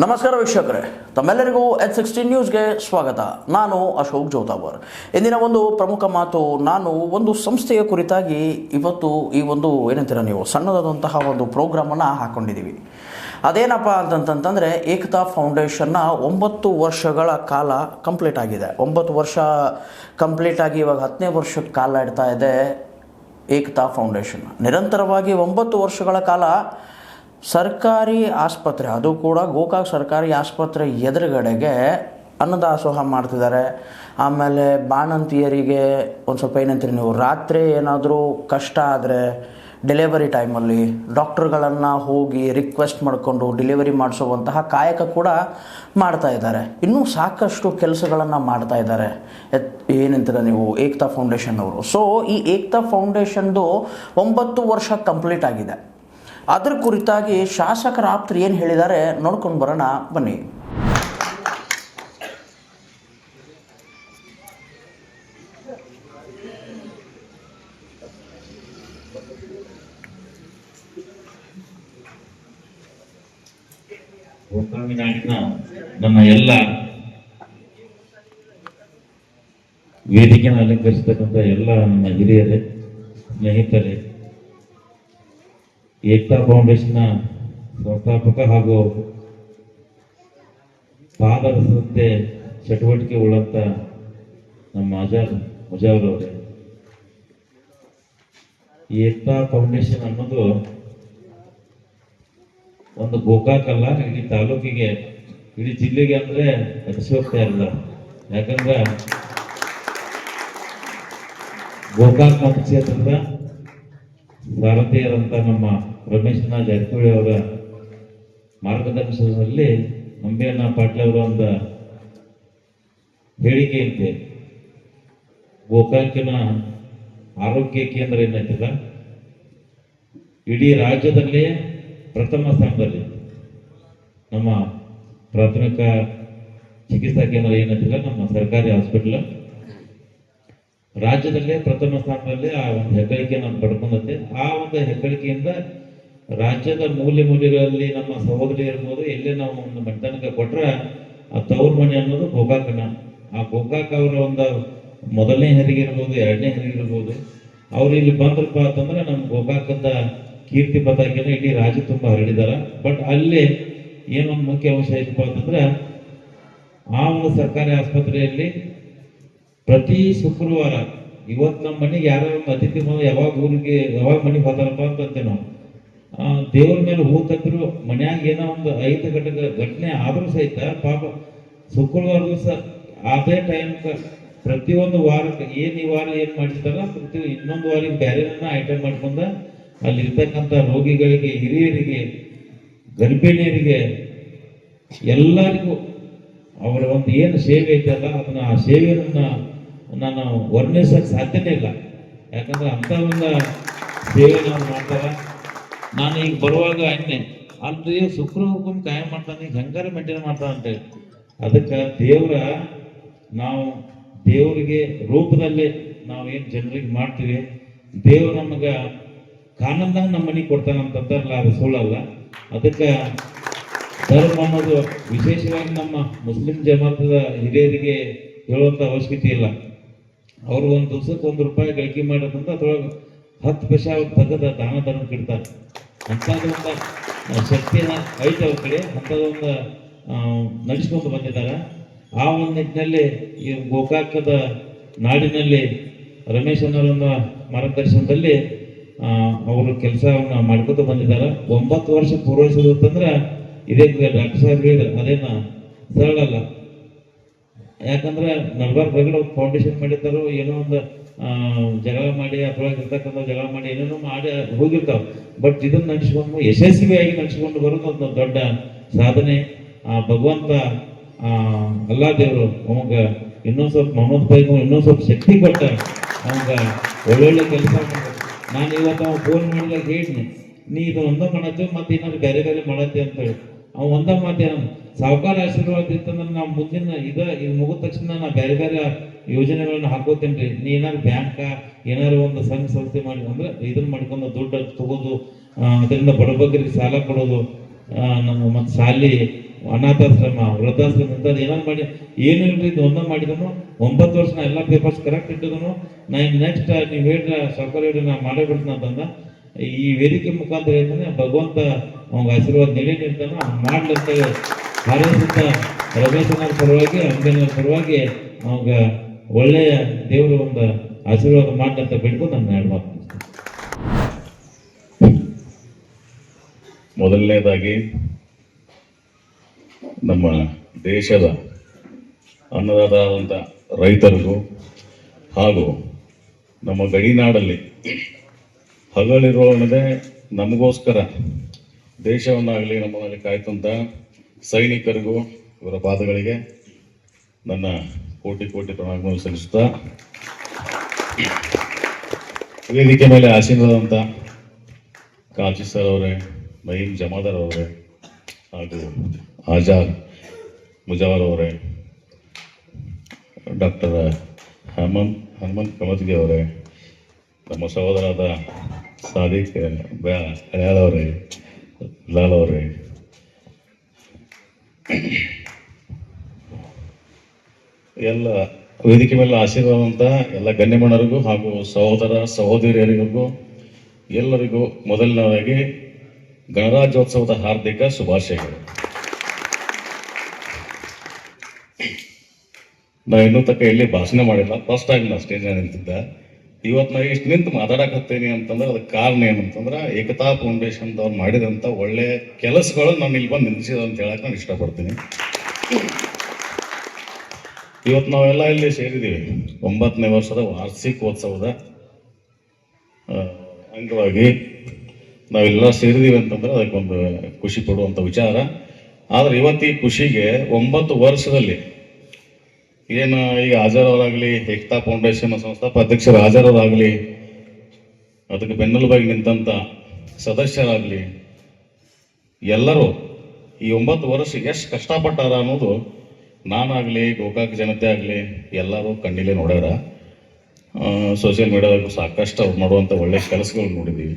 ನಮಸ್ಕಾರ ವೀಕ್ಷಕರೇ, ತಮ್ಮೆಲ್ಲರಿಗೂ H16 ನ್ಯೂಸ್ಗೆ ಸ್ವಾಗತ. ನಾನು ಅಶೋಕ್ ಜೋತಾವರ್. ಇಂದಿನ ಒಂದು ಪ್ರಮುಖ ಮಾತು, ನಾನು ಒಂದು ಸಂಸ್ಥೆಯ ಕುರಿತಾಗಿ ಇವತ್ತು ಈ ಒಂದು ಏನಂತೀರ ನೀವು ಸಣ್ಣದಾದಂತಹ ಒಂದು ಪ್ರೋಗ್ರಾಮನ್ನು ಹಾಕ್ಕೊಂಡಿದ್ದೀವಿ. ಅದೇನಪ್ಪ ಅಂತಂತಂದರೆ ಏಕತಾ ಫೌಂಡೇಶನ್ನ 9 ವರ್ಷಗಳ ಕಾಲ ಕಂಪ್ಲೀಟ್ ಆಗಿದೆ. 9 ವರ್ಷ ಕಂಪ್ಲೀಟ್ ಆಗಿ ಇವಾಗ 10ನೇ ವರ್ಷಕ್ಕೆ ಕಾಲ ಇಡ್ತಾ ಇದೆ ಏಕತಾ ಫೌಂಡೇಶನ್. ನಿರಂತರವಾಗಿ 9 ವರ್ಷಗಳ ಕಾಲ ಸರ್ಕಾರಿ ಆಸ್ಪತ್ರೆ, ಅದು ಕೂಡ ಗೋಕಾಕ್ ಸರ್ಕಾರಿ ಆಸ್ಪತ್ರೆ ಎದುರುಗಡೆಗೆ ಅನ್ನದಾಸೋಹ ಮಾಡ್ತಿದ್ದಾರೆ. ಆಮೇಲೆ ಬಾಣಂತಿಯರಿಗೆ ಒಂದು ಸ್ವಲ್ಪ ಏನಂತೀರಿ ನೀವು, ರಾತ್ರಿ ಏನಾದರೂ ಕಷ್ಟ ಆದರೆ ಡೆಲಿವರಿ ಟೈಮಲ್ಲಿ ಡಾಕ್ಟರ್ಗಳನ್ನು ಹೋಗಿ ರಿಕ್ವೆಸ್ಟ್ ಮಾಡಿಕೊಂಡು ಡೆಲಿವರಿ ಮಾಡಿಸುವಂತಹ ಕಾಯಕ ಕೂಡ ಮಾಡ್ತಾ ಇದ್ದಾರೆ. ಇನ್ನೂ ಸಾಕಷ್ಟು ಕೆಲಸಗಳನ್ನು ಮಾಡ್ತಾ ಇದ್ದಾರೆ ಏನಂತೀರ ನೀವು ಏಕತಾ ಫೌಂಡೇಶನ್ ಅವರು. ಸೊ ಈ ಏಕತಾ ಫೌಂಡೇಶನ್ದು 9 ವರ್ಷ ಕಂಪ್ಲೀಟ್ ಆಗಿದೆ. ಅದರ ಕುರಿತಾಗಿ ಶಾಸಕರ ಆಪ್ತರು ಏನು ಹೇಳಿದ್ದಾರೆ ನೋಡ್ಕೊಂಡು ಬರೋಣ ಬನ್ನಿ. ಗೋಕಾಕಿನಾಡಿನ ನಮ್ಮ ಎಲ್ಲ ವೇದಿಕೆಯನ್ನು ಅಲಂಕರಿಸತಕ್ಕಂಥ ಎಲ್ಲ ನಮ್ಮ ಹಿರಿಯರೇ, ಸ್ನೇಹಿತರೇ, ಏಕತಾ ಫೌಂಡೇಶನ್ನ ಸಂಸ್ಥಾಪಕ ಹಾಗೂ ಪಾದರಸದಂತೆ ಚಟುವಟಿಕೆ ಉಳ್ಳಂತ ನಮ್ಮ ಮುಜಾವರವರೇ, ಈ ಏಕತಾ ಫೌಂಡೇಶನ್ ಅನ್ನೋದು ಒಂದು ಗೋಕಾಕ್ ಅಲ್ಲ, ಇಡೀ ತಾಲೂಕಿಗೆ, ಇಡೀ ಜಿಲ್ಲೆಗೆ ಅಂದ್ರೆ ಅತಿಶಯೋಕ್ತಿ ಇರಲ್ಲ. ಯಾಕಂದ್ರೆ ಗೋಕಾಕ್ ಮತಕ್ಷೇತ್ರದ ಭಾರತೀಯರಂತ ನಮ್ಮ ರಮೇಶನ ಜಾರಕಿಹೊಳಿ ಅವರ ಮಾರ್ಗದರ್ಶನದಲ್ಲಿ ಅಂಬಿಯಣ್ಣ ಪಾಟೀಲ್ ಅವರ ಒಂದು ಹೇಳಿಕೆಯಂತೆ ಗೋಕಾಕಿನ ಆರೋಗ್ಯ ಕೇಂದ್ರ ಏನೈತಲ್ಲ, ಇಡೀ ರಾಜ್ಯದಲ್ಲೇ ಪ್ರಥಮ ಸ್ಥಾನದಲ್ಲಿ ನಮ್ಮ ಪ್ರಾಥಮಿಕ ಚಿಕಿತ್ಸಾ ಕೇಂದ್ರ ಏನೈತಿಲ್ಲ, ನಮ್ಮ ಸರ್ಕಾರಿ ಹಾಸ್ಪಿಟಲ್ ರಾಜ್ಯದಲ್ಲೇ ಪ್ರಥಮ ಸ್ಥಾನದಲ್ಲಿ ಆ ಒಂದು ಹೆಗ್ಗಳಿಕೆಯನ್ನು ಪಡ್ಕೊಂಡಂತೆ. ಆ ಒಂದು ಹೆಗ್ಗಳಿಕೆಯಿಂದ ರಾಜ್ಯದ ಮೂಲೆಗಳಲ್ಲಿ ನಮ್ಮ ಸಹೋದರಿ ಇರ್ಬೋದು, ಎಲ್ಲೇ ನಾವು ಒಂದು ಮನೆತನಕ ಕೊಟ್ರೆ ಆ ತವ್ರ ಮನೆ ಅನ್ನೋದು ಗೋಕಾಕನ. ಆ ಗೋಕಾಕ್ ಅವರ ಒಂದು ಮೊದಲನೇ ಹೆರಿಗೆ ಇರ್ಬೋದು, 2ನೇ ಹೆರಿಗೆ ಇರ್ಬೋದು, ಅವ್ರು ಇಲ್ಲಿ ಬಂದ್ರಪ್ಪ ಅಂತಂದ್ರೆ ನಮ್ಮ ಗೋಕಾಕದ ಕೀರ್ತಿ ಪತಾಕಿನ ಇಡೀ ರಾಜ್ಯ ತುಂಬ ಹರಡಿದಾರ. ಬಟ್ ಅಲ್ಲಿ ಏನೊಂದು ಮುಖ್ಯ ಅಂಶ ಐತಪ್ಪ ಅಂತಂದ್ರೆ, ಆ ಒಂದು ಸರ್ಕಾರಿ ಆಸ್ಪತ್ರೆಯಲ್ಲಿ ಪ್ರತಿ ಶುಕ್ರವಾರ, ಇವತ್ತು ನಮ್ಮ ಮನೆಗೆ ಯಾರೋ ಒಂದು ಅತಿಥಿ ಬಂದು ಯಾವಾಗ ಮನೆಗೆ ಹೋತಾರಪ್ಪ ಅಂತಂತೆ ನಾವು ದೇವ್ರ ಮೇಲೆ ಹೂ ತಕ್ಕರು ಮನ್ಯಾಗ ಏನೋ ಒಂದು 5 ಘಟನೆ ಆದ್ರೂ ಸಹಿತ ಪಾಪ ಶುಕ್ರವಾರ ದಿವಸ ಅದೇ ಟೈಮ್ಗೆ ಪ್ರತಿಯೊಂದು ವಾರಕ್ಕೆ ಈ ವಾರ ಏನು ಮಾಡಿರ್ತಾರ ಇನ್ನೊಂದು ವಾರಿಗೆ ಬೇರೆನ ಐಟಮ್ ಮಾಡ್ಕೊಂಡ ಅಲ್ಲಿ ಇರ್ತಕ್ಕಂಥ ರೋಗಿಗಳಿಗೆ, ಹಿರಿಯರಿಗೆ, ಗರ್ಭಿಣಿಯರಿಗೆ ಎಲ್ಲರಿಗೂ ಅವರ ಒಂದು ಏನು ಸೇವೆ ಐತಲ್ಲ ಅದನ್ನ, ಆ ಸೇವೆಯನ್ನ ನಾನು ವರ್ಣಿಸಕ್ಕೆ ಸಾಧ್ಯನೇ ಇಲ್ಲ. ಯಾಕಂದ್ರೆ ಅಂತ ಒಂದು ಸೇವೆ ನಾವು ಮಾಡ್ತಾರ. ನಾನು ಈಗ ಬರುವಾಗ ಅನ್ನೆ ಅಲ್ರಿ ಶುಕ್ರವಾರಕ್ಕೊಮ್ಮೆ ಕಾಯಂ ಮಾಡ್ತಾನೆ, ಈಗ ಹೆಂಗಾರ ಮೇಂಟೈನ್ ಮಾಡ್ತಾನೆ ಅಂತೇಳಿ. ಅದಕ್ಕೆ ನಾವು ದೇವರಿಗೆ ರೂಪದಲ್ಲಿ ನಾವು ಏನು ಜನರಿಗೆ ಮಾಡ್ತೀವಿ, ದೇವ್ರು ನಮಗೆ ಕಾನಂದಾಗ ನಮ್ಮ ಮನೆಗೆ ಕೊಡ್ತಾನಂತಂತಾರಲ್ಲ, ಅದು ಸುಳ್ಳಲ್ಲ. ಅದಕ್ಕೆ ಧರ್ಮ ಅನ್ನೋದು ವಿಶೇಷವಾಗಿ ನಮ್ಮ ಮುಸ್ಲಿಂ ಜಮಾತದ ಹಿರಿಯರಿಗೆ ಹೇಳುವಂಥ ಅವಶ್ಯಕತೆ ಇಲ್ಲ. ಅವರು ಒಂದು ದಿವಸಕ್ಕೆ ₹1 ಗಳಿಕೆ ಮಾಡೋದಂತ ಅದ್ರೊಳಗೆ 10 ಪೈಸೆ ಅವ್ರು ತೆಗೆದ ದಾನ ಇಡ್ತಾರೆ. ಅಂಥದ್ದೊಂದು ಶಕ್ತಿನ ಐತೆ ಅವ್ರ ಕಡೆ, ಅಂಥದ್ದೊಂದು ನಡೆಸ್ಕೊಂಡು ಬಂದಿದ್ದಾರೆ. ಆ ಒಂದು ನಿಟ್ಟಿನಲ್ಲಿ ಈ ಗೋಕಾಕದ ನಾಡಿನಲ್ಲಿ ರಮೇಶ್ ಅನ್ನೋರನ್ನ ಮಾರ್ಗದರ್ಶನದಲ್ಲಿ ಅವರು ಕೆಲಸವನ್ನು ಮಾಡ್ಕೊತ ಬಂದಿದ್ದಾರೆ. 9 ವರ್ಷ ಪೂರೈಸೋದಂತಂದ್ರೆ ಇದೇ ಡಾಕ್ಟರ್ ಸಾಹೇಬ್ ಹೇಳಿದ್ರು, ಅದೇನ ಸರಳ ಅಲ್ಲ. ಯಾಕಂದ್ರೆ ನಲ್ವಾರ್ ಬಗಡ ಫೌಂಡೇಶನ್ ಮಾಡಿರ್ತಾರೋ, ಏನೋ ಒಂದು ಜಗಳ ಮಾಡಿ ಅದ್ರೊಳಗೆ ಇರ್ತಕ್ಕಂಥ ಜಗಳ ಮಾಡಿ ಏನೇನೋ ಮಾಡಿ ಹೋಗಿರ್ತಾವ. ಬಟ್ ಇದನ್ನ ನಡೆಸ್ಕೊಂಡು ಯಶಸ್ವಿಯಾಗಿ ನಡೆಸ್ಕೊಂಡು ಬರೋದು ಒಂದು ದೊಡ್ಡ ಸಾಧನೆ. ಭಗವಂತ ಅಲ್ಲಾ ದೇವರು ಅವಾಗ ಇನ್ನೊಂದು ಸ್ವಲ್ಪ ಮೊಹಮ್ಮದ್ ಬೈಗೂ ಇನ್ನೊಂದು ಸ್ವಲ್ಪ ಶಕ್ತಿ ಕೊಟ್ಟ ಅವಾಗ ಒಳ್ಳೊಳ್ಳೆ ಕೆಲಸ ಮಾಡ್ಬೇಕು. ನಾನು ಇವತ್ತು ಅವ್ನು ಫೋನ್ ಮಾಡಿದಾಗ ಹೇಳಿದ್ನಿ, ನೀ ಇದು ಒಂದ ಮಾಡತ್ತೆ ಮತ್ತೆ ಏನಾದ್ರು ಬೇರೆ ಮಾಡತ್ತೆ ಅಂತ ಹೇಳಿ. ಅವ್ ಒಂದ ಮಾತೇನ ಸಾವುಕಾರ ಆಶೀರ್ವಾದ ಇತ್ತಂದ್ರೆ ನಾವು ಮುಂದಿನ ಇದು ಮುಗಿದ ತಕ್ಷಣ ನಾ ಬೇರೆ ಯೋಜನೆಗಳನ್ನ ಹಾಕೋತೇನ್ರಿ. ನೀ ಏನಾದ್ರು ಬ್ಯಾಂಕ ಏನಾದ್ರು ಒಂದು ಸಂಘ ಸಂಸ್ಥೆ ಮಾಡಿ ಅಂದ್ರೆ ಇದನ್ನ ಮಾಡ್ಕೊಂಡು ದುಡ್ಡು ತಗೋದು, ಅದರಿಂದ ಬಡಬಗ್ಗರಿಗೆ ಸಾಲ ಕೊಡೋದು, ನಮ್ಮ ಮತ್ತು ಶಾಲೆ ಅನಾಥಾಶ್ರಮ, ವೃದ್ಧಾಶ್ರಮ ಇಂಥದ್ದು ಏನಾದ್ರು ಮಾಡಿ ಏನು ಇಲ್ರಿ ಇದು ಒಂದೊಂದು ಮಾಡಿದನು. 9 ವರ್ಷ ನಾ ಎಲ್ಲ ಪೇಪರ್ಸ್ ಕರೆಕ್ಟ್ ಇಟ್ಟಿದನು. ನಾ ನೆಕ್ಸ್ಟ್ ನೀವು ಹೇಳ್ರ ಸರ್ಕಾರ ಹೇಳಿ ನಾ ಮಾಡೇ ಬಿಡ್ತೀನಿ ಅಂತಂದ. ಈ ವೇದಿಕೆ ಮುಖಾಂತರ ಹೇಳ್ತಾನೆ ಭಗವಂತ ಅವಂಗ ಆಶೀರ್ವಾದ ನೀಡೇ ನೀಡ್ತಾನೆ, ಮಾಡ್ಲಿ ಅಂತೇಳಿ ಹಾರೈಸುತ್ತ ರಮೇಶನ ಪರವಾಗಿ ಅಂಗನ ಪರವಾಗಿ ಅವಾಗ ಒಳ್ಳೆಯ ದೇವರು ಒಂದು ಆಶೀರ್ವಾದ ಮಾಡ್ಲಂತ ಬಿಟ್ಕೊಂಡು ನನ್ನ ಎರಡು ಮಾತು. ಮೊದಲನೇದಾಗಿ ನಮ್ಮ ದೇಶದ ಅನ್ನದಾತರಾದಂಥ ರೈತರಿಗೂ ಹಾಗೂ ನಮ್ಮ ಗಡಿನಾಡಲ್ಲಿ ಹಗಲಿರೋಣದೆ ನಮಗೋಸ್ಕರ ದೇಶವನ್ನಾಗಲಿ ನಮ್ಮಲ್ಲಿ ಕಾಯ್ತಂಥ ಸೈನಿಕರಿಗೂ ಇವರ ಪಾದಗಳಿಗೆ ನನ್ನ ಕೋಟಿ ಕೋಟಿ ಪ್ರಣಾಮಗಳು ಸಲ್ಲಿಸುತ್ತಾ, ವೇದಿಕೆ ಮೇಲೆ ಆಸೀನರಾದಂಥ ಕಾಜಿ ಸರ್ ಅವರೇ, ನಯೀಮ್ ಜಮಾದಾರ್ ಅವರೇ ಹಾಗೂ ಆಜಾದ್ ಮುಜಾವರ್ ಅವರೇ, ಡಾಕ್ಟರ್ ಹನುಮಂತ್ ಕಮತ್ಗಿ ಅವರೇ, ನಮ್ಮ ಸಹೋದರಾದ ಸಾದಿಕ್ ಹಯಾಲ್ ಅವರೇ, ಲಾಲ್ ಅವರೇ, ಎಲ್ಲ ವೇದಿಕೆ ಮೇಲೆ ಆಶೀರ್ವಾದಂಥ ಎಲ್ಲ ಗಣ್ಯಮಾನ್ಯರಿಗೂ ಹಾಗೂ ಸಹೋದರ ಸಹೋದರಿಯರಿಗೂ ಎಲ್ಲರಿಗೂ ಮೊದಲನೇದಾಗಿ ಗಣರಾಜ್ಯೋತ್ಸವದ ಹಾರ್ದಿಕ ಶುಭಾಶಯಗಳು. ನಾವು ಇನ್ನೂ ತಕ್ಕ ಎಲ್ಲಿ ಭಾಷಣ ಮಾಡಿಲ್ಲ, ಫಸ್ಟ್ ಟೈಮ್ ನಾ ಸ್ಟೇಜ್ ನಿಂತಿದ್ದ. ಇವತ್ತು ನಾ ಇಷ್ಟು ನಿಂತು ಮಾತಾಡಕತ್ತೀನಿ ಅಂತಂದ್ರೆ ಅದಕ್ಕೆ ಕಾರಣ ಏನಂತಂದ್ರೆ ಏಕತಾ ಫೌಂಡೇಶನ್ದವ್ರು ಮಾಡಿದಂಥ ಒಳ್ಳೆಯ ಕೆಲಸಗಳು ನಾನು ಇಲ್ಲಿ ಬಂದು ನಿಂತಿಸಿದ ಅಂತ ಹೇಳಕ್ಕೆ ನಾನು ಇಷ್ಟಪಡ್ತೀನಿ. ಇವತ್ತು ನಾವೆಲ್ಲ ಇಲ್ಲಿ ಸೇರಿದ್ದೀವಿ 9ನೇ ವರ್ಷದ ವಾರ್ಷಿಕೋತ್ಸವದ ಅಂಗವಾಗಿ ನಾವೆಲ್ಲ ಸೇರಿದೀವಿ ಅಂತಂದ್ರೆ ಅದಕ್ಕೊಂದು ಖುಷಿ ಪಡುವಂಥ ವಿಚಾರ. ಆದರೆ ಇವತ್ತು ಈ ಖುಷಿಗೆ 9 ವರ್ಷದಲ್ಲಿ ಏನು ಈಗ ಆಜಾರ್ ಅವರಾಗಲಿ, ಏಕತಾ ಫೌಂಡೇಶನ್ ಸಂಸ್ಥಾಪಕ ಅಧ್ಯಕ್ಷರು ಆಜಾರ್ ಅವರಾಗಲಿ, ಅದಕ್ಕೆ ಬೆನ್ನೆಲುಬಾಗಿ ನಿಂತಂಥ ಸದಸ್ಯರಾಗಲಿ, ಎಲ್ಲರೂ ಈ 9 ವರ್ಷ ಎಷ್ಟು ಕಷ್ಟಪಟ್ಟಾರ ಅನ್ನೋದು ನಾನಾಗಲಿ, ಗೋಕಾಕ್ ಜನತೆ ಆಗಲಿ ಎಲ್ಲರೂ ಕಣ್ಣಿಲೆ ನೋಡ್ಯಾರ. ಸೋಷಿಯಲ್ ಮೀಡಿಯಾದಾಗೂ ಸಾಕಷ್ಟು ಅವ್ರು ಮಾಡುವಂಥ ಒಳ್ಳೆ ಕೆಲಸಗಳು ನೋಡಿದ್ದೀವಿ.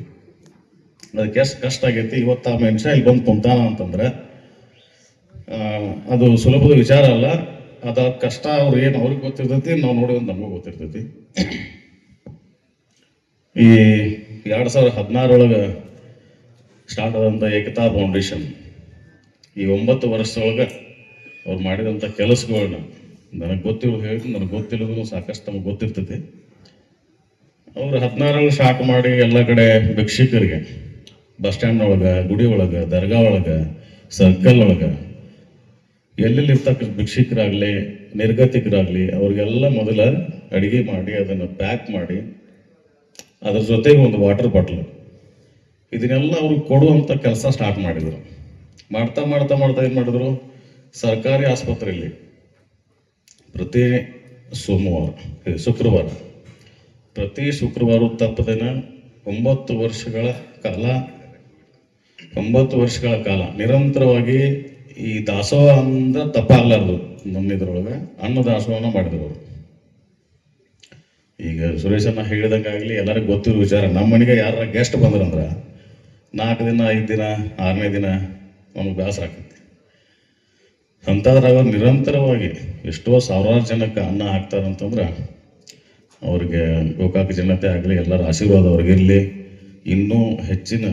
ಅದಕ್ಕೆ ಎಷ್ಟು ಕಷ್ಟ ಆಗೈತಿ. ಇವತ್ತು ಆ ಮನುಷ್ಯ ಇಲ್ಲಿ ಬಂದು ಕುಂತಾನ ಅಂತಂದ್ರೆ ಅದು ಸುಲಭದ ವಿಚಾರ ಅಲ್ಲ. ಅದ ಕಷ್ಟ ಅವ್ರು ಏನು ಅವ್ರಿಗೆ ಗೊತ್ತಿರ್ತೈತಿ, ನಾವು ನೋಡಿದ್ರೆ ನಮಗೂ ಗೊತ್ತಿರ್ತೈತಿ. ಈ 2016 ಸ್ಟಾರ್ಟ್ ಆದಂಥ ಏಕತಾ ಫೌಂಡೇಶನ್ ಈ 9 ವರ್ಷದೊಳಗೆ ಅವ್ರು ಮಾಡಿದಂಥ ಕೆಲಸಗಳನ್ನ ನನಗೆ ಗೊತ್ತಿರೋ ಹೇಳಿದ್ರು, ನನಗೆ ಗೊತ್ತಿರೋದು ಸಾಕಷ್ಟು ನಮಗೆ ಗೊತ್ತಿರ್ತೈತಿ. ಅವ್ರು 16 ಸ್ಟಾರ್ಟ್ ಮಾಡಿ ಎಲ್ಲ ಕಡೆ ಭಿಕ್ಷುಕರಿಗೆ ಬಸ್ ಸ್ಟ್ಯಾಂಡ್ ಒಳಗೆ, ಗುಡಿ ಒಳಗೆ, ದರ್ಗಾ ಒಳಗೆ, ಸರ್ಕಲ್ ಒಳಗೆ ಎಲ್ಲೆಲ್ಲಿ ಇರ್ತಕ್ಕ ಭಿಕ್ಷುಕರಾಗಲಿ, ನಿರ್ಗತಿಕರಾಗಲಿ ಅವ್ರಿಗೆಲ್ಲ ಮೊದಲ ಅಡುಗೆ ಮಾಡಿ ಅದನ್ನು ಪ್ಯಾಕ್ ಮಾಡಿ ಅದ್ರ ಜೊತೆಗೆ ಒಂದು ವಾಟರ್ ಬಾಟ್ಲ್ ಇದನ್ನೆಲ್ಲ ಅವ್ರಿಗೆ ಕೊಡುವಂಥ ಕೆಲಸ ಸ್ಟಾರ್ಟ್ ಮಾಡಿದರು. ಮಾಡ್ತಾ ಮಾಡ್ತಾ ಮಾಡ್ತಾ ಏನು ಮಾಡಿದ್ರು, ಸರ್ಕಾರಿ ಆಸ್ಪತ್ರೆಯಲ್ಲಿ ಪ್ರತಿ ಶುಕ್ರವಾರ ತಪ್ಪದೇನ 9 ವರ್ಷಗಳ ಕಾಲ ನಿರಂತರವಾಗಿ ಈ ದಾಸೋಹ ಅಂದ್ರೆ ತಪ್ಪಾಗಲಾರ್ದು ನಮ್ಮ ಇದ್ರೊಳಗೆ ಅನ್ನದಾಸೋಹನ ಮಾಡಿದ್ರು ಅವರು. ಈಗ ಸುರೇಶನ್ನ ಹೇಳಿದಂಗಾಗಲಿ ಎಲ್ಲರಿಗೂ ಗೊತ್ತಿರೋ ವಿಚಾರ, ನಮ್ಮ ಮನೆಗೆ ಯಾರ ಗೆಸ್ಟ್ ಬಂದ್ರಂದ್ರೆ 4 ದಿನ 5 ದಿನ 6ನೇ ದಿನ ನಮಗೆ ಬೇಸರ ಆಗ್ತೈತಿ. ಅಂಥದ್ರಾಗ ನಿರಂತರವಾಗಿ ಎಷ್ಟೋ ಸಾವಿರಾರು ಜನಕ್ಕೆ ಅನ್ನ ಹಾಕ್ತಾರಂತಂದ್ರೆ ಅವ್ರಿಗೆ ಗೋಕಾಕ ಜನತೆ ಆಗಲಿ ಎಲ್ಲರ ಆಶೀರ್ವಾದ ಅವ್ರಿಗಿರಲಿ, ಇನ್ನೂ ಹೆಚ್ಚಿನ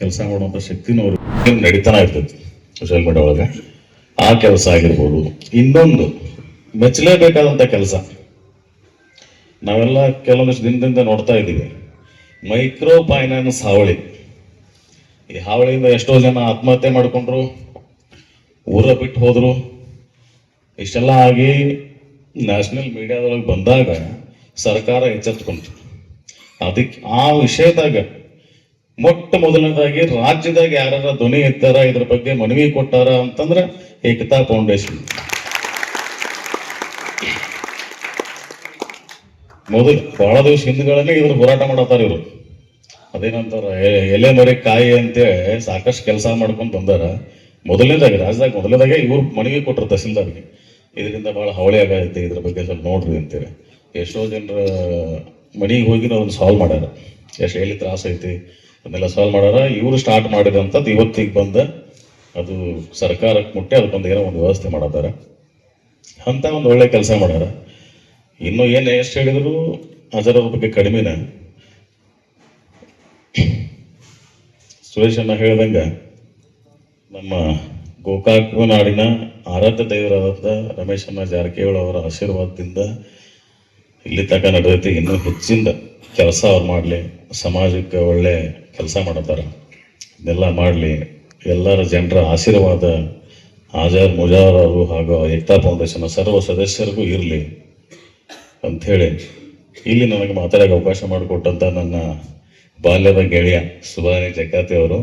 ಕೆಲಸ ಮಾಡುವಂಥ ಶಕ್ತಿನೂ ಅವ್ರಿಗೆ ನಡೀತಾನೆ ಇರ್ತೈತಿ ಸೋಷಿಯಲ್ ಮೀಡಿಯಾ ಒಳಗೆ. ಆ ಕೆಲಸ ಆಗಿರ್ಬೋದು. ಇನ್ನೊಂದು ಮೆಚ್ಚಲೇಬೇಕಾದಂಥ ಕೆಲಸ ನಾವೆಲ್ಲ ಕೆಲವೊಂದಿಷ್ಟು ದಿನದಿಂದ ನೋಡ್ತಾ ಇದ್ದೀವಿ, ಮೈಕ್ರೋ ಫೈನಾನ್ಸ್ ಹಾವಳಿ. ಈ ಹಾವಳಿಯಿಂದ ಎಷ್ಟೋ ಜನ ಆತ್ಮಹತ್ಯೆ ಮಾಡಿಕೊಂಡ್ರು, ಊರ ಬಿಟ್ಟು ಹೋದ್ರು. ಇಷ್ಟೆಲ್ಲ ಆಗಿ ನ್ಯಾಷನಲ್ ಮೀಡಿಯಾದೊಳಗೆ ಬಂದಾಗ ಸರ್ಕಾರ ಎಚ್ಚೆತ್ಕೊಂತು. ಅದಕ್ಕೆ ಆ ವಿಷಯದಾಗ ಮೊಟ್ಟ ಮೊದಲನೇದಾಗಿ ರಾಜ್ಯದಾಗ ಯಾರ ಧ್ವನಿ ಎತ್ತಾರ, ಇದ್ರ ಬಗ್ಗೆ ಮನವಿ ಕೊಟ್ಟಾರ ಅಂತಂದ್ರೆ ಏಕತಾ ಫೌಂಡೇಶನ್. ಮೊದಲು ಬಹಳ ದಿವಸ ಹಿಂದ್ಗಳನ್ನೇ ಇದ್ರ ಹೋರಾಟ ಮಾಡತ್ತಾರ ಇವರು. ಅದೇನಂತಾರ ಎಲೆ ಮರೆ ಕಾಯಿ ಅಂತೇಳಿ ಸಾಕಷ್ಟು ಕೆಲಸ ಮಾಡ್ಕೊಂಡು ಬಂದಾರ. ರಾಜ್ಯದಾಗ ಇವ್ರು ಮನವಿ ಕೊಟ್ಟರು ತಹಸೀಲ್ದಾರ್ಗೆ, ಇದರಿಂದ ಬಹಳ ಹಾವಳಿ ಆಗೈತೆ, ಇದ್ರ ಬಗ್ಗೆ ಸ್ವಲ್ಪ ನೋಡ್ರಿ ಅಂತೇಳಿ. ಎಷ್ಟೋ ಜನರ ಮನೆಗೆ ಹೋಗಿ ಅದನ್ನ ಸಾಲ್ವ್ ಮಾಡ್ಯಾರ. ಎಷ್ಟು ಎಲ್ಲಿ ತ್ರಾಸ ಐತಿ ಅದನ್ನೆಲ್ಲ ಸಾಲ್ವ್ ಮಾಡ್ಯಾರ. ಇವರು ಸ್ಟಾರ್ಟ್ ಮಾಡಿದಂಥದ್ದು ಇವತ್ತಿಗೆ ಬಂದ ಅದು ಸರ್ಕಾರಕ್ಕೆ ಮುಟ್ಟಿ ಅದಕ್ಕೊಂದು ಏನೋ ಒಂದು ವ್ಯವಸ್ಥೆ ಮಾಡತ್ತಾರ. ಅಂತ ಒಂದು ಒಳ್ಳೆ ಕೆಲಸ ಮಾಡ್ಯಾರ. ಇನ್ನು ಏನು ಎಷ್ಟು ಹೇಳಿದ್ರು ಅದರ ಬಗ್ಗೆ ಕಡಿಮೆನ. ಸುರೇಶಣ್ಣ ಹೇಳ್ದಂಗೆ ನಮ್ಮ ಗೋಕಾಕ ನಾಡಿನ ಆರಾಧ್ಯ ದೈವರಾದ ರಮೇಶಣ್ಣ ಜಾರಕಿಹೊಳಿ ಅವರ ಆಶೀರ್ವಾದದಿಂದ ಇಲ್ಲಿ ತನಕ ನಡೆದೈತಿ. ಇನ್ನೂ ಹೆಚ್ಚಿನ ಕೆಲಸ ಅವ್ರು ಮಾಡಲಿ, ಸಮಾಜಕ್ಕೆ ಒಳ್ಳೆ ಕೆಲಸ ಮಾಡತ್ತಾರ, ಇದೆಲ್ಲ ಮಾಡಲಿ, ಎಲ್ಲರ ಜನರ ಆಶೀರ್ವಾದ ಆಜಾದ್ ಮುಜಾರ್ ಅವರು ಹಾಗೂ ಏಕ್ತಾ ಫೌಂಡೇಶನ್ ಸರ್ವ ಸದಸ್ಯರಿಗೂ ಇರಲಿ ಅಂಥೇಳಿ ಇಲ್ಲಿ ನನಗೆ ಮಾತಾಡೋಕೆ ಅವಕಾಶ ಮಾಡಿಕೊಟ್ಟಂಥ ನನ್ನ ಬಾಲ್ಯದ ಗೆಳೆಯ ಸುಭಾನಿ ಜಕಾತಿ ಅವರು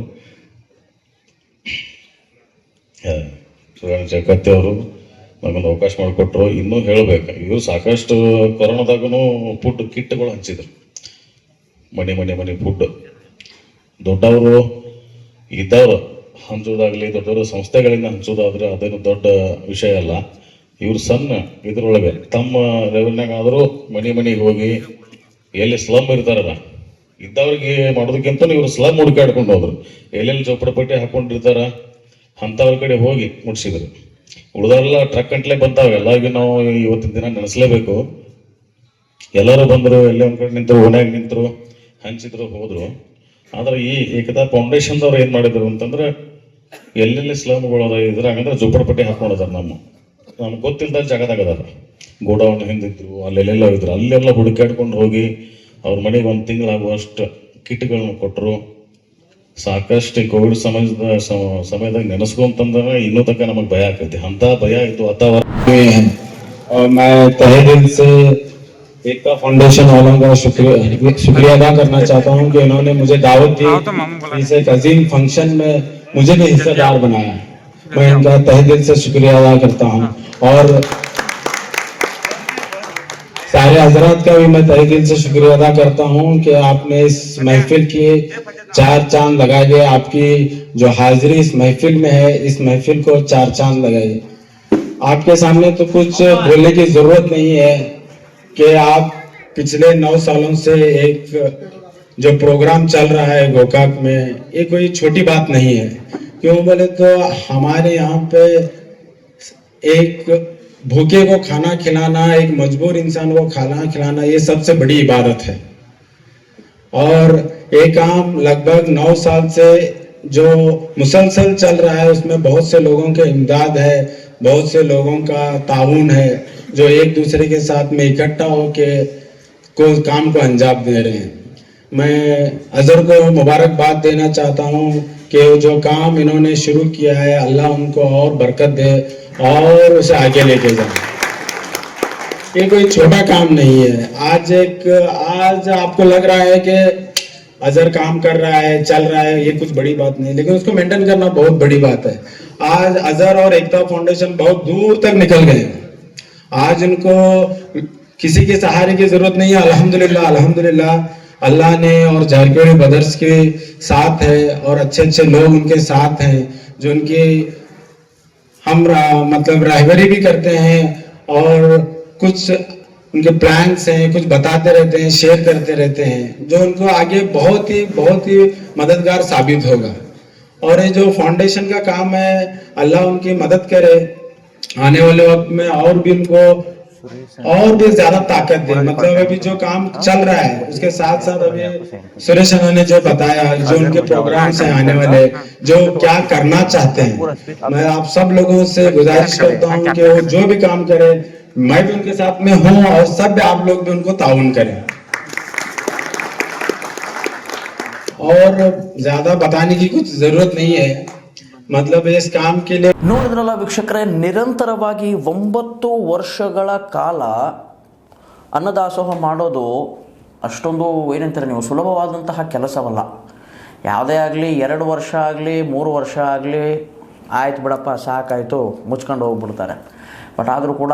ನನಗೊಂದು ಅವಕಾಶ ಮಾಡಿಕೊಟ್ರು. ಇನ್ನೂ ಹೇಳಬೇಕು, ಇವರು ಸಾಕಷ್ಟು ಕೊರೋನಾದಾಗೂ ಫುಡ್ ಕಿಟ್ಗಳು ಹಂಚಿದ್ರು. ಮನೆ ಫುಡ್ ದೊಡ್ಡವರು ಇದ್ದವರು ಹಂಚೋದಾಗಲಿ, ದೊಡ್ಡವರು ಸಂಸ್ಥೆಗಳಿಂದ ಹಂಚೋದಾದ್ರೆ ಅದೇನು ದೊಡ್ಡ ವಿಷಯ ಅಲ್ಲ. ಇವರು ಸಣ್ಣ ಇದ್ರೊಳಗೆ ತಮ್ಮ ಲೆವೆಲ್ನಾಗ ಆದರೂ ಮನೆಗೆ ಹೋಗಿ ಎಲ್ಲಿ ಸ್ಲಮ್ ಇರ್ತಾರಲ್ಲ ಇದ್ದವ್ರಿಗೆ ಮಾಡೋದಕ್ಕಿಂತ ಇವರು ಸ್ಲಮ್ ಹುಡುಕಾಡ್ಕೊಂಡು ಹೋದ್ರು. ಎಲ್ಲೆಲ್ಲಿ ಚೌಪಡಪಟ್ಟಿ ಹಾಕೊಂಡಿರ್ತಾರ ಅಂಥವ್ರ ಕಡೆ ಹೋಗಿ ಮುಟ್ಸಿದ್ರು. ಉಳಿದವರೆಲ್ಲ ಟ್ರಕ್ ಗಂಟ್ಲೆ ಬಂತಾವ. ಎಲ್ಲರಿಗೂ ನಾವು ಇವತ್ತಿನ ದಿನ ನೆನೆಸ್ಲೇಬೇಕು. ಎಲ್ಲರೂ ಬಂದರು, ಎಲ್ಲೇ ಒಂದ್ ಕಡೆ ನಿಂತರು, ಓಣ್ಯಾಗ ನಿಂತರು, ಹಂಚಿದ್ರು, ಹೋದ್ರು. ಆದ್ರೆ ಈ ಏಕತಾ ಫೌಂಡೇಶನ್ದವ್ರು ಏನ್ ಮಾಡಿದ್ರು ಅಂತಂದ್ರೆ ಎಲ್ಲೆಲ್ಲಿ ಸ್ಲಮ್ಗಳು ಇದ್ರಾಗಂದ್ರೆ ಜೋಪಡಪಟ್ಟಿ ಹಾಕೊಂಡದಾರ. ನಮ್ಗೆ ಗೊತ್ತಿಲ್ದ ಜಾಗದಾಗ ಅದಾರ. ಗೋಡೌನ್ ಹಿಂದಿದ್ರು, ಅಲ್ಲೆಲ್ಲ ಇದ್ರು. ಅಲ್ಲೆಲ್ಲ ಹುಡುಕಾಡ್ಕೊಂಡು ಹೋಗಿ ಅವ್ರ ಮನೆಗೆ ಒಂದು ತಿಂಗಳಾಗುವಷ್ಟು ಕಿಟ್ಗಳನ್ನ ಕೊಟ್ಟರು. ಸಾಕಷ್ಟು ಕೋವಿಡ್ ಸಮಯದಾಗ ನೆನೆಸ್ಕೊಂತಂದ್ರೆ ಇನ್ನೂ ತನಕ ನಮಗೆ ಭಯ ಆಕೈತಿ. ಅಂತ ಭಯ ಇದು ವಾತಾವರಣ. और मैं तहे दिल से एकता फाउंडेशन वालों का शुक्रिया अदा करना चाहता हूं कि इन्होंने मुझे दावत दी, इस एक अजीम फंक्शन में मुझे भी हिस्सेदार बनाया. मैं इनका तहे दिल से शुक्रिया अदा करता हूं. और सारे हजरात का भी मैं तहे दिल से शुक्रिया अदा करता हूं कि आपने इस महफिल की 4 चांद लगाए गए. आपकी जो हाजिरी इस महफिल में है, इस महफिल को 4 चांद लगाए. आपके सामने तो कुछ बोलने की जरूरत नहीं है कि आप पिछले 9 सालों से एक जो प्रोग्राम चल रहा है गोकाक में, ये कोई छोटी बात नहीं है. क्यों बोले तो हमारे यहाँ पे एक भूखे को खाना खिलाना, एक मजबूर इंसान को खाना खिलाना, ये सबसे बड़ी इबादत है. और ये काम लगभग 9 साल से जो मुसलसल चल रहा है, उसमें बहुत से लोगों के इमदाद है, बहुत से लोगों का ताउन है, जो एक दूसरे के साथ में इकट्ठा होके को काम को अंजाम दे रहे हैं. मैं अजहर को मुबारकबाद देना चाहता हूँ कि जो काम इन्होंने शुरू किया है, अल्लाह उनको और बरकत दे और उसे आगे लेके जाए. ये कोई छोटा काम नहीं है. आज आपको लग रहा है कि अजहर काम कर रहा है, चल रहा है, ये कुछ बड़ी बात नहीं, लेकिन उसको मेंटेन करना बहुत बड़ी बात है. आज अजहर और एकता फाउंडेशन बहुत दूर तक निकल गए. आज उनको किसी के सहारे की जरूरत नहीं है. अल्हम्दुलिल्लाह अल्लाह ने और जारकिहೊಳಿ ब्रदर्स के साथ है और अच्छे लोग उनके साथ हैं, जो उनकी हम मतलब रहबरी भी करते हैं और कुछ उनके प्लान्स हैं, कुछ बताते रहते हैं, शेयर करते रहते हैं, जो उनको आगे बहुत ही मददगार साबित होगा. और ये जो फाउंडेशन का काम है, अल्लाह उनकी मदद करे आने वाले वक्त में, और भी उनको और भी ज्यादा ताकत दे. मतलब अभी जो काम चल रहा है उसके साथ साथ अभी सुरेश अण्णा ने जो बताया, जो उनके प्रोग्राम्स हैं आने वाले, जो क्या करना चाहते हैं, मैं आप सब लोगों से गुजारिश करता हूँ कि वो जो भी काम करे, मैं भी उनके साथ में हूँ और सब आप लोग भी उनको ताउन करें. और ज्यादा बताने की कुछ जरूरत नहीं है. मतलब इस काम के लिए ನೋಡಿದ್ರಲ್ಲ ವೀಕ್ಷಕರೇ, ನಿರಂತರವಾಗಿ 9 ವರ್ಷಗಳ ಕಾಲ ಅನ್ನದಾಸೋಹ ಮಾಡೋದು ಅಷ್ಟೊಂದು ಏನಂತಾರೆ ನೀವು ಸುಲಭವಾದಂತಹ ಕೆಲಸವಲ್ಲ. ಯಾವುದೇ ಆಗಲಿ 2 ವರ್ಷ ಆಗಲಿ 3 ವರ್ಷ ಆಗಲಿ ಆಯ್ತು ಬಿಡಪ್ಪ ಸಾಕಾಯಿತು ಮುಚ್ಕೊಂಡು ಹೋಗ್ಬಿಡ್ತಾರೆ. ಬಟ್ ಆದರೂ ಕೂಡ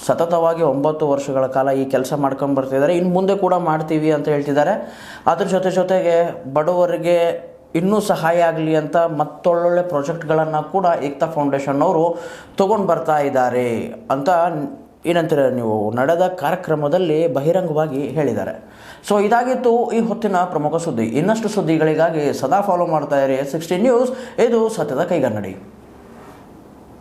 ಸತತವಾಗಿ 9 ವರ್ಷಗಳ ಕಾಲ ಈ ಕೆಲಸ ಮಾಡ್ಕೊಂಡು ಬರ್ತಿದ್ದಾರೆ. ಇನ್ನು ಮುಂದೆ ಕೂಡ ಮಾಡ್ತೀವಿ ಅಂತ ಹೇಳ್ತಿದ್ದಾರೆ. ಅದ್ರ ಜೊತೆಗೆ ಬಡವರಿಗೆ ಇನ್ನೂ ಸಹಾಯ ಆಗಲಿ ಅಂತ ಮತ್ತೊಳ್ಳೊಳ್ಳೆ ಪ್ರಾಜೆಕ್ಟ್ಗಳನ್ನು ಕೂಡ ಏಕ್ತಾ ಫೌಂಡೇಶನ್ ಅವರು ತೊಗೊಂಡು ಬರ್ತಾ ಇದ್ದಾರೆ ಅಂತ ಏನಂತೀರ ನೀವು ನಡೆದ ಕಾರ್ಯಕ್ರಮದಲ್ಲಿ ಬಹಿರಂಗವಾಗಿ ಹೇಳಿದ್ದಾರೆ. ಸೊ ಇದಾಗಿತ್ತು ಈ ಹೊತ್ತಿನ ಪ್ರಮುಖ ಸುದ್ದಿ. ಇನ್ನಷ್ಟು ಸುದ್ದಿಗಳಿಗಾಗಿ ಸದಾ ಫಾಲೋ ಮಾಡ್ತಾ ಇರಿ S16 ನ್ಯೂಸ್. ಇದು ಸತ್ಯದ ಕೈಗನ್ನಡಿ.